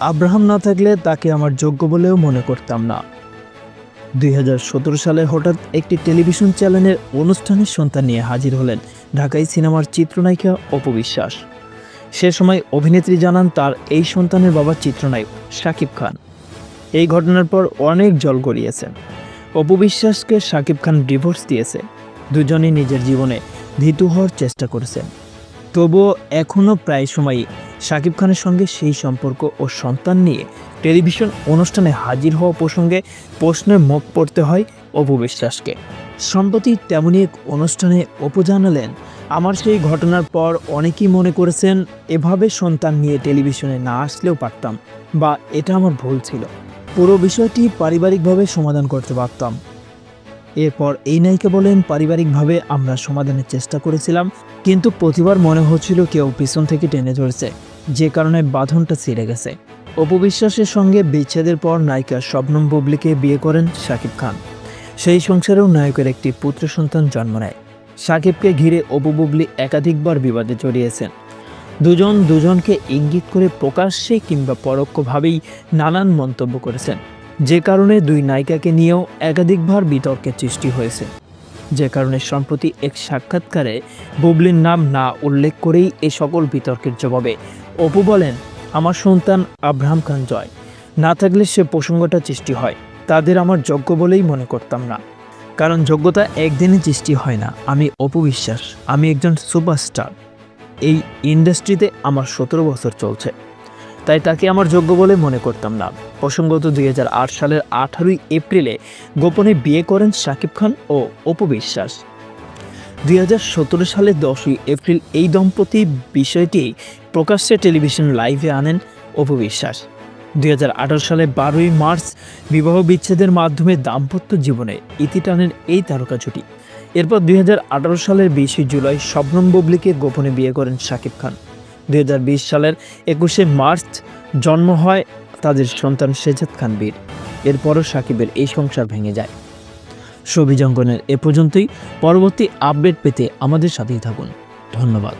Abraham না থাকলে তাকে আমার যোগ্য বলেও মনে করতাম না। 2017 সালে হঠাৎ একটি টেলিভিশন চ্যানেলের অনুষ্ঠানের সন্তান নিয়ে হাজির হলেন ঢাকাই সিনেমার চিত্রনায়িকা অপু বিশ্বাস। সে সময় অভিনেত্রী জানান তার এই সন্তানের বাবা চিত্রনায়ক শাকিব খান। এই ঘটনার পর অনেক জল গড়িয়েছে। অপু বিশ্বাসকে শাকিব খান ডিভোর্স দিয়েছে। দুজনই নিজের জীবনে ভীতু হওয়ার চেষ্টা করেছেন। তবুও এখনও প্রায় সময়ই শাকিব খানের সঙ্গে সেই সম্পর্ক ও সন্তান নিয়ে টেলিভিশন অনুষ্ঠানে হাজির হওয়া প্রসঙ্গে প্রশ্নের মুখ পড়তে হয় অপু বিশ্বাসকে। সম্প্রতি তেমনই এক অনুষ্ঠানে অপু জানালেন, আমার সেই ঘটনার পর অনেকেই মনে করেছেন এভাবে সন্তান নিয়ে টেলিভিশনে না আসলেও পারতাম, বা এটা আমার ভুল ছিল। পুরো বিষয়টি পারিবারিকভাবে সমাধান করতে পারতাম। এরপর এই নায়িকা বলেন, পারিবারিকভাবে আমরা সমাধানের চেষ্টা করেছিলাম, কিন্তু প্রতিবার মনে হচ্ছিল কেউ পিছন থেকে টেনে ধরেছে, যে কারণে বাঁধনটা ছিঁড়ে গেছে। অপু বিশ্বাসের সঙ্গে বিচ্ছেদের পর নায়িকা শবনম বুবলিকে বিয়ে করেন শাকিব খান। সেই সংসারেও নায়কের একটি পুত্র সন্তান জন্ম নেয়। শাকিবকে ঘিরে অপু বুবলি একাধিকবার বিবাদে জড়িয়েছেন। দুজন দুজনকে ইঙ্গিত করে প্রকাশ্যে কিংবা পরোক্ষভাবেই নানান মন্তব্য করেছেন, যে কারণে দুই নায়িকাকে নিয়েও একাধিকবার বিতর্কের সৃষ্টি হয়েছে। যে কারণে সম্প্রতি এক সাক্ষাৎকারে বুবলির নাম না উল্লেখ করেই এ সকল বিতর্কের জবাবে অপু বলেন, আমার সন্তান আব্রাহাম খান জয় না থাকলে সে প্রসঙ্গটা সৃষ্টি হয়, তাদের আমার যোগ্য বলেই মনে করতাম না। কারণ যোগ্যতা একদিনে সৃষ্টি হয় না। আমি অপু বিশ্বাস, আমি একজন সুপারস্টার। এই ইন্ডাস্ট্রিতে আমার 17 বছর চলছে, তাই তাকে আমার যোগ্য বলে মনে করতাম না। প্রসঙ্গত 2008 সালের 18 এপ্রিলে গোপনে বিয়ে করেন শাকিব খান ও অপু বিশ্বাস। 2017 সালের 10 এপ্রিল এই দম্পতি বিষয়টি প্রকাশ্যে টেলিভিশন লাইভে আনেন অপু বিশ্বাস। 2018 সালে 12 মার্চ বিবাহ বিচ্ছেদের মাধ্যমে দাম্পত্য জীবনে ইতি টানেন এই তারকা জুটি। এরপর 2018 সালের 20 জুলাই শবনম বুবলিকে গোপনে বিয়ে করেন শাকিব খান। 2020 সালের 21 মার্চ জন্ম হয় তাদের সন্তান শেজাদ খান বীর। এরপরও শাকিবের এই সংসার ভেঙে যায়। ছবি জঙ্গনের এ পর্যন্তই। পরবর্তী আপডেট পেতে আমাদের সাথেই থাকুন। ধন্যবাদ।